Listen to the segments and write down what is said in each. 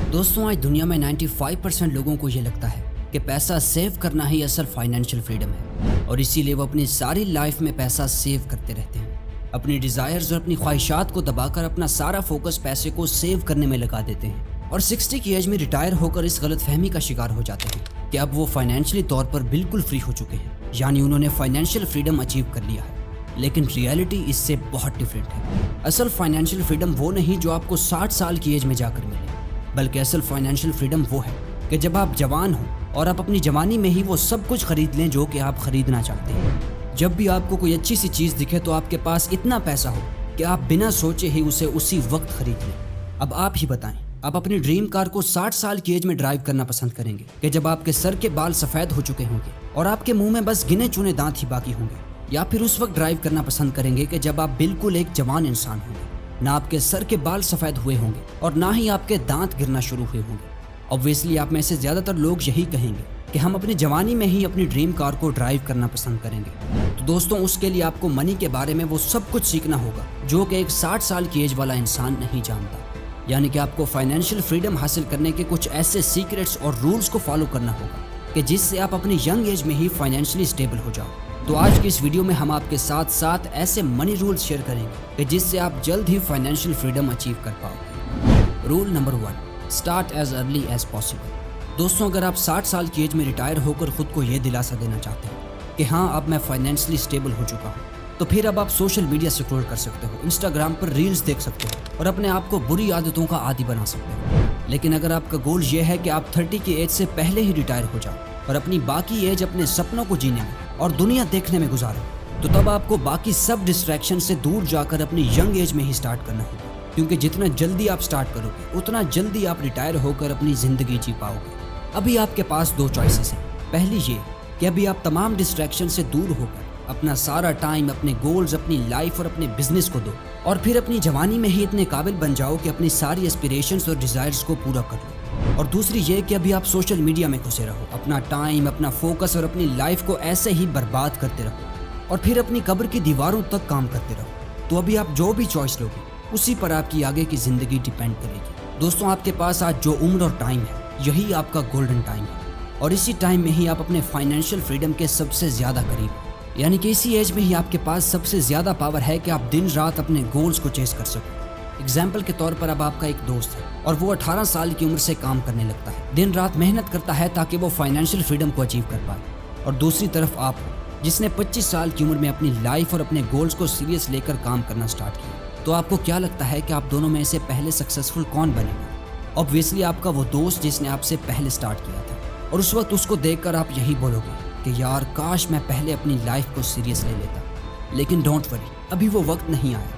दोस्तों, आज दुनिया में 95% लोगों को ये लगता है कि पैसा सेव करना ही असल फाइनेंशियल फ्रीडम है और इसीलिए वो अपनी सारी लाइफ में पैसा सेव करते रहते हैं। अपनी डिज़ायर्स और अपनी ख्वाहिशात को दबाकर अपना सारा फोकस पैसे को सेव करने में लगा देते हैं और 60 की एज में रिटायर होकर इस गलतफहमी का शिकार हो जाते हैं कि अब वो फाइनेंशियली तौर पर बिल्कुल फ्री हो चुके हैं, यानी उन्होंने फाइनेंशियल फ्रीडम अचीव कर लिया है। लेकिन रियलिटी इससे बहुत डिफरेंट है। असल फाइनेंशियल फ्रीडम वो नहीं जो आपको 60 साल की एज में जाकर मिले, बल्कि असल फाइनेंशियल फ्रीडम वो है कि जब आप जवान हो और आप अपनी जवानी में ही वो सब कुछ खरीद लें जो कि आप खरीदना चाहते हैं। जब भी आपको कोई अच्छी सी चीज़ दिखे तो आपके पास इतना पैसा हो कि आप बिना सोचे ही उसे उसी वक्त खरीद लें। अब आप ही बताएं, आप अपनी ड्रीम कार को 60 साल की एज में ड्राइव करना पसंद करेंगे कि जब आपके सर के बाल सफ़ेद हो चुके होंगे और आपके मुंह में बस गिने चुने दांत ही बाकी होंगे, या फिर उस वक्त ड्राइव करना पसंद करेंगे कि जब आप बिल्कुल एक जवान इंसान होंगे, ना आपके सर के बाल सफ़ेद हुए होंगे और ना ही आपके दांत गिरना शुरू हुए होंगे। ऑब्वियसली आप में से ज़्यादातर लोग यही कहेंगे कि हम अपनी जवानी में ही अपनी ड्रीम कार को ड्राइव करना पसंद करेंगे। तो दोस्तों, उसके लिए आपको मनी के बारे में वो सब कुछ सीखना होगा जो कि एक 60 साल की एज वाला इंसान नहीं जानता। यानी कि आपको फाइनेंशियल फ्रीडम हासिल करने के कुछ ऐसे सीक्रेट्स और रूल्स को फॉलो करना होगा कि जिससे आप अपनी यंग एज में ही फाइनेंशियली स्टेबल हो जाओ। तो आज की इस वीडियो में हम आपके साथ 7 ऐसे मनी रूल्स शेयर करेंगे कि जिससे आप जल्द ही फाइनेंशियल फ्रीडम अचीव कर पाओगे। Rule number 1, start as early as possible. दोस्तों, अगर आप 60 साल की एज में रिटायर होकर खुद को ये दिलासा देना चाहते हैं कि हाँ, अब मैं फाइनेंशियली स्टेबल हो चुका हूँ, तो फिर अब आप सोशल मीडिया स्क्रॉल कर सकते हो, इंस्टाग्राम पर रील्स देख सकते हो और अपने आप को बुरी आदतों का आदी बना सकते हो। लेकिन अगर आपका गोल ये है कि आप 30 की एज से पहले ही रिटायर हो जाओ और अपनी बाकी एज अपने सपनों को जीने में और दुनिया देखने में गुजारो, तो तब आपको बाकी सब डिस्ट्रैक्शन से दूर जाकर अपनी यंग एज में ही स्टार्ट करना होगा। क्योंकि जितना जल्दी आप स्टार्ट करोगे उतना जल्दी आप रिटायर होकर अपनी ज़िंदगी जी पाओगे। अभी आपके पास 2 चॉइसेस हैं। पहली ये कि अभी आप तमाम डिस्ट्रैक्शन से दूर होकर अपना सारा टाइम अपने गोल्स, अपनी लाइफ और अपने बिजनेस को दो और फिर अपनी जवानी में ही इतने काबिल बन जाओ कि अपनी सारी एस्पिरेशंस और डिज़ायर्स को पूरा कर लो। और दूसरी ये कि अभी आप सोशल मीडिया में घुसे रहो, अपना टाइम, अपना फोकस और अपनी लाइफ को ऐसे ही बर्बाद करते रहो और फिर अपनी कब्र की दीवारों तक काम करते रहो। तो अभी आप जो भी चॉइस लोगे उसी पर आपकी आगे की ज़िंदगी डिपेंड करेगी। दोस्तों, आपके पास आज जो उम्र और टाइम है यही आपका गोल्डन टाइम है और इसी टाइम में ही आप अपने फाइनेंशियल फ्रीडम के सबसे ज़्यादा करीब हो। यानी कि इसी एज में ही आपके पास सबसे ज़्यादा पावर है कि आप दिन रात अपने गोल्स को चेस कर सको। एग्जाम्पल के तौर पर अब आपका एक दोस्त है और वो 18 साल की उम्र से काम करने लगता है, दिन रात मेहनत करता है ताकि वो फाइनेंशियल फ्रीडम को अचीव कर पाए। और दूसरी तरफ आप हो जिसने 25 साल की उम्र में अपनी लाइफ और अपने गोल्स को सीरियस लेकर काम करना स्टार्ट किया। तो आपको क्या लगता है कि आप दोनों में से पहले सक्सेसफुल कौन बनेगा? ऑब्वियसली आपका वो दोस्त जिसने आपसे पहले स्टार्ट किया था। और उस वक्त उसको देखकर आप यही बोलोगे कि यार, काश मैं पहले अपनी लाइफ को सीरियस ले लेता। लेकिन डोंट वरी, अभी वो वक्त नहीं आया,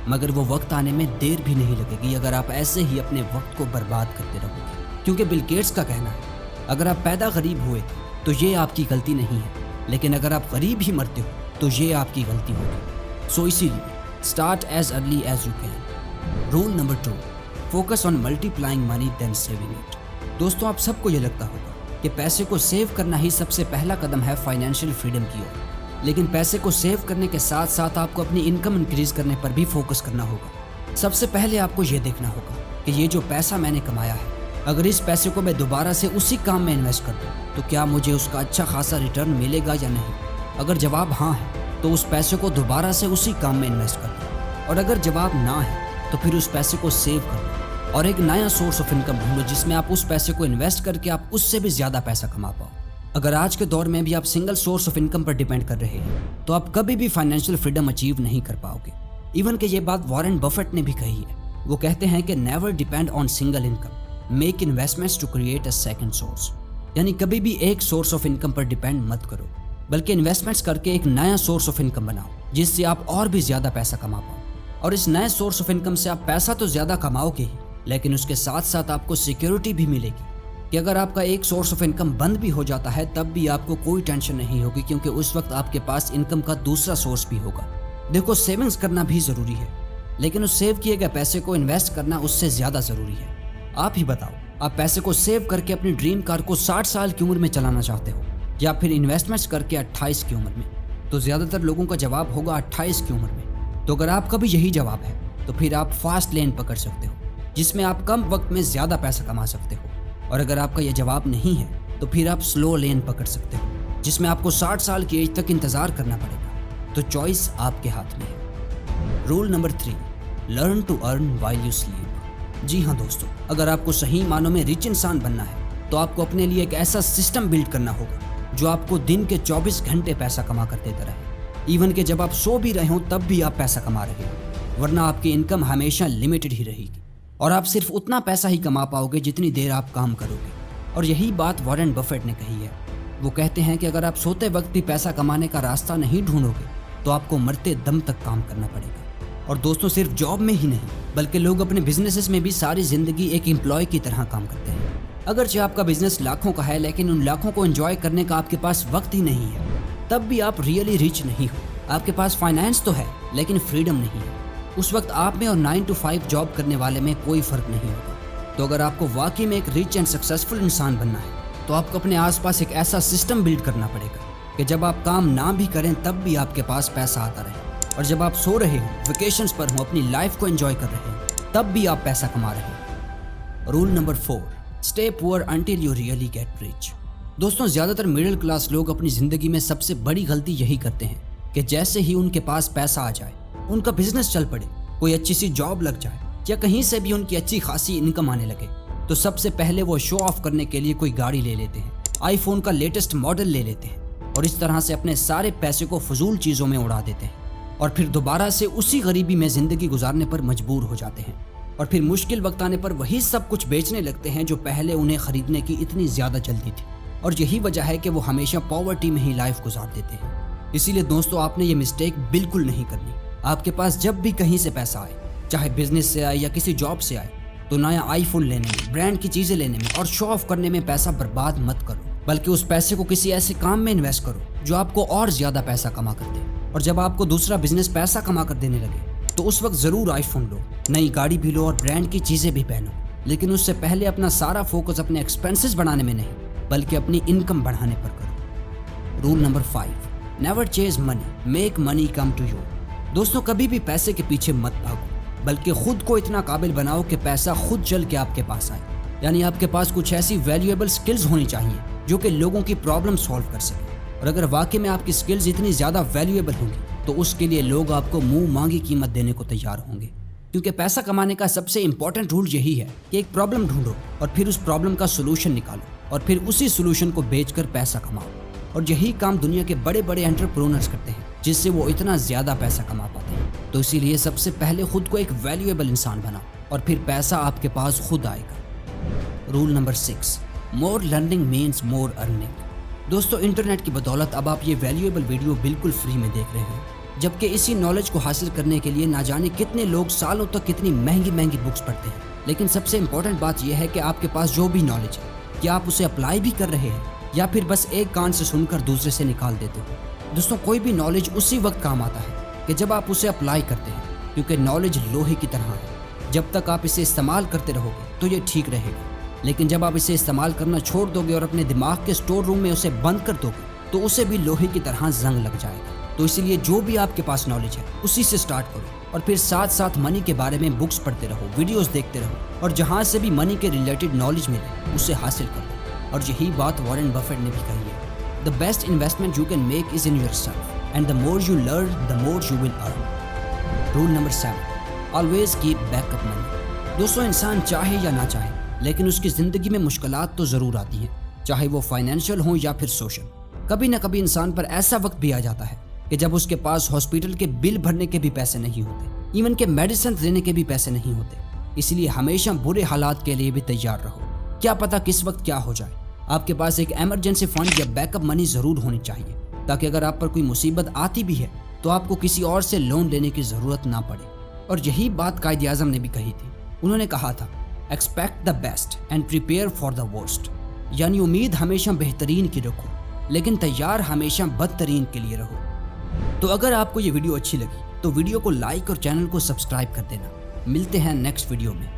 मगर वो वक्त आने में देर भी नहीं लगेगी अगर आप ऐसे ही अपने वक्त को बर्बाद करते रहोगे। क्योंकि बिल गेट्स का कहना है, अगर आप पैदा गरीब हुए तो ये आपकी गलती नहीं है, लेकिन अगर आप गरीब ही मरते हो तो ये आपकी गलती होगी। सो इसीलिए start as early as you can. Rule number 2, focus on multiplying money than saving it. दोस्तों, आप सबको ये लगता होगा कि पैसे को सेव करना ही सबसे पहला कदम है फाइनेंशियल फ्रीडम की ओर। लेकिन पैसे को सेव करने के साथ साथ आपको अपनी इनकम इंक्रीज करने पर भी फोकस करना होगा। सबसे पहले आपको ये देखना होगा कि ये जो पैसा मैंने कमाया है, अगर इस पैसे को मैं दोबारा से उसी काम में इन्वेस्ट कर दूँ तो क्या मुझे उसका अच्छा खासा रिटर्न मिलेगा या नहीं। अगर जवाब हाँ है तो उस पैसे को दोबारा से उसी काम में इन्वेस्ट कर दो, और अगर जवाब ना है तो फिर उस पैसे को सेव कर दो और एक नया सोर्स ऑफ इनकम ढूंढो जिसमें आप उस पैसे को इन्वेस्ट करके आप उससे भी ज़्यादा पैसा कमा पाओ। अगर आज के दौर में भी आप सिंगल सोर्स ऑफ इनकम पर डिपेंड कर रहे हैं तो आप कभी भी फाइनेंशियल फ्रीडम अचीव नहीं कर पाओगे। इवन कि ये बात वॉरेन बफेट ने भी कही है। वो कहते हैं कि never depend on single income, make investments to create a second source. यानी कभी भी एक सोर्स ऑफ इनकम पर डिपेंड मत करो, बल्कि इन्वेस्टमेंट्स करके एक नया सोर्स ऑफ इनकम बनाओ जिससे आप और भी ज़्यादा पैसा कमा पाओ। और इस नए सोर्स ऑफ इनकम से आप पैसा तो ज़्यादा कमाओगे ही, लेकिन उसके साथ साथ आपको सिक्योरिटी भी मिलेगी कि अगर आपका एक सोर्स ऑफ इनकम बंद भी हो जाता है तब भी आपको कोई टेंशन नहीं होगी, क्योंकि उस वक्त आपके पास इनकम का दूसरा सोर्स भी होगा। देखो, सेविंग्स करना भी ज़रूरी है, लेकिन उस सेव किए गए पैसे को इन्वेस्ट करना उससे ज़्यादा ज़रूरी है। आप ही बताओ, आप पैसे को सेव करके अपनी ड्रीम कार को 60 साल की उम्र में चलाना चाहते हो या फिर इन्वेस्टमेंट्स करके 28 की उम्र में? तो ज़्यादातर लोगों का जवाब होगा 28 की उम्र में। तो अगर आपका भी यही जवाब है तो फिर आप फास्ट लेन पकड़ सकते हो, जिसमें आप कम वक्त में ज़्यादा पैसा कमा सकते हो? और अगर आपका यह जवाब नहीं है तो फिर आप स्लो लेन पकड़ सकते हो, जिसमें आपको 60 साल की एज तक इंतज़ार करना पड़ेगा। तो चॉइस आपके हाथ में है। Rule number 3, learn to earn while you sleep. जी हाँ दोस्तों, अगर आपको सही मानों में रिच इंसान बनना है तो आपको अपने लिए एक ऐसा सिस्टम बिल्ड करना होगा जो आपको दिन के 24 घंटे पैसा कमा कर देता रहे। इवन कि जब आप सो भी रहे हो तब भी आप पैसा कमा रहे हो, वरना आपकी इनकम हमेशा लिमिटेड ही रहेगी और आप सिर्फ उतना पैसा ही कमा पाओगे जितनी देर आप काम करोगे। और यही बात वॉरेन बफेट ने कही है। वो कहते हैं कि अगर आप सोते वक्त भी पैसा कमाने का रास्ता नहीं ढूंढोगे तो आपको मरते दम तक काम करना पड़ेगा। और दोस्तों, सिर्फ जॉब में ही नहीं बल्कि लोग अपने बिजनेसेस में भी सारी जिंदगी एक एम्प्लॉय की तरह काम करते हैं। अगरचे आपका बिजनेस लाखों का है लेकिन उन लाखों को एंजॉय करने का आपके पास वक्त ही नहीं है, तब भी आप रियली रिच नहीं हो। आपके पास फाइनेंस तो है लेकिन फ्रीडम नहीं है। उस वक्त आप में और 9 to 5 जॉब करने वाले में कोई फर्क नहीं होगा। तो अगर आपको वाकई में एक रिच एंड सक्सेसफुल इंसान बनना है तो आपको अपने आसपास एक ऐसा सिस्टम बिल्ड करना पड़ेगा कि जब आप काम ना भी करें तब भी आपके पास पैसा आता रहे, और जब आप सो रहे हो, वेकेशंस पर हो, अपनी लाइफ को एंजॉय कर रहे हो, तब भी आप पैसा कमा रहे हो। Rule number 4, stay poor until you really get rich. दोस्तों, ज़्यादातर मिडिल क्लास लोग अपनी ज़िंदगी में सबसे बड़ी गलती यही करते हैं कि जैसे ही उनके पास पैसा आ जाए, उनका बिजनेस चल पड़े, कोई अच्छी सी जॉब लग जाए या कहीं से भी उनकी अच्छी खासी इनकम आने लगे, तो सबसे पहले वो शो ऑफ करने के लिए कोई गाड़ी ले लेते हैं, आईफोन का लेटेस्ट मॉडल ले लेते हैं और इस तरह से अपने सारे पैसे को फजूल चीज़ों में उड़ा देते हैं और फिर दोबारा से उसी गरीबी में ज़िंदगी गुजारने पर मजबूर हो जाते हैं। और फिर मुश्किल वक्त आने पर वही सब कुछ बेचने लगते हैं जो पहले उन्हें खरीदने की इतनी ज़्यादा जल्दी थी। और यही वजह है कि वो हमेशा पॉवर्टी में ही लाइफ गुजार देते हैं। इसीलिए दोस्तों, आपने ये मिस्टेक बिल्कुल नहीं करनी। आपके पास जब भी कहीं से पैसा आए, चाहे बिजनेस से आए या किसी जॉब से आए, तो नया आईफोन लेने में, ब्रांड की चीज़ें लेने में और शो ऑफ करने में पैसा बर्बाद मत करो, बल्कि उस पैसे को किसी ऐसे काम में इन्वेस्ट करो जो आपको और ज़्यादा पैसा कमा कर दे। और जब आपको दूसरा बिजनेस पैसा कमा कर देने लगे तो उस वक्त ज़रूर आईफोन लो, नई गाड़ी भी लो और ब्रांड की चीज़ें भी पहनो, लेकिन उससे पहले अपना सारा फोकस अपने एक्सपेंसेस बढ़ाने में नहीं बल्कि अपनी इनकम बढ़ाने पर करो। Rule number 5, never chase money, make money come to you. दोस्तों, कभी भी पैसे के पीछे मत भागो, बल्कि खुद को इतना काबिल बनाओ कि पैसा खुद चल के आपके पास आए। यानी आपके पास कुछ ऐसी वैल्यूएबल स्किल्स होनी चाहिए जो कि लोगों की प्रॉब्लम सॉल्व कर सके। और अगर वाकई में आपकी स्किल्स इतनी ज़्यादा वैल्यूएबल होंगी तो उसके लिए लोग आपको मुंह मांगी कीमत देने को तैयार होंगे। क्योंकि पैसा कमाने का सबसे इंपॉर्टेंट रूल यही है कि एक प्रॉब्लम ढूंढो और फिर उस प्रॉब्लम का सोल्यूशन निकालो और फिर उसी सोल्यूशन को बेचकर पैसा कमाओ। और यही काम दुनिया के बड़े बड़े एंटरप्रेन्योर्स करते हैं, जिससे वो इतना ज़्यादा पैसा कमा पाते हैं। तो इसीलिए सबसे पहले खुद को एक वैल्यूएबल इंसान बनाओ और फिर पैसा आपके पास खुद आएगा। Rule number 6, more learning means more earning. दोस्तों, इंटरनेट की बदौलत अब आप ये वैल्यूएबल वीडियो बिल्कुल फ्री में देख रहे हैं, जबकि इसी नॉलेज को हासिल करने के लिए ना जाने कितने लोग सालों तक कितनी महंगी महंगी बुक्स पढ़ते हैं। लेकिन सबसे इम्पोर्टेंट बात यह है कि आपके पास जो भी नॉलेज है, क्या आप उसे अप्लाई भी कर रहे हैं या फिर बस एक कान से सुनकर दूसरे से निकाल देते हो। दोस्तों, कोई भी नॉलेज उसी वक्त काम आता है कि जब आप उसे अप्लाई करते हैं, क्योंकि नॉलेज लोहे की तरह है। जब तक आप इसे इस्तेमाल करते रहोगे तो ये ठीक रहेगा, लेकिन जब आप इसे इस्तेमाल करना छोड़ दोगे और अपने दिमाग के स्टोर रूम में उसे बंद कर दोगे तो उसे भी लोहे की तरह जंग लग जाएगा। तो इसीलिए जो भी आपके पास नॉलेज है उसी से स्टार्ट करो और फिर साथ साथ मनी के बारे में बुक्स पढ़ते रहो, वीडियोस देखते रहो और जहाँ से भी मनी के रिलेटेड नॉलेज मिले उसे हासिल करो। और यही बात वॉरेन बफेट ने भी कही है, the best investment you can make is in yourself and the more you learn the more you will earn. Rule number 7, always keep backup money. दोस्तों, इंसान चाहे या ना चाहे लेकिन उसकी ज़िंदगी में मुश्किलात तो ज़रूर आती हैं, चाहे वो फाइनेंशियल हो या फिर सोशल। कभी ना कभी इंसान पर ऐसा वक्त भी आ जाता है कि जब उसके पास हॉस्पिटल के बिल भरने के भी पैसे नहीं होते, इवन के मेडिसिन लेने के भी पैसे नहीं होते। इसलिए हमेशा बुरे हालात के लिए भी तैयार रहो, क्या पता किस वक्त क्या हो जाए। आपके पास एक इमरजेंसी फंड या बैकअप मनी ज़रूर होनी चाहिए, ताकि अगर आप पर कोई मुसीबत आती भी है तो आपको किसी और से लोन लेने की ज़रूरत ना पड़े। और यही बात कायदे आज़म ने भी कही थी। उन्होंने कहा था, expect the best and prepare for the worst. यानी उम्मीद हमेशा बेहतरीन की रखो लेकिन तैयार हमेशा बदतरीन के लिए रहो। तो अगर आपको ये वीडियो अच्छी लगी तो वीडियो को लाइक और चैनल को सब्सक्राइब कर देना। मिलते हैं नेक्स्ट वीडियो में।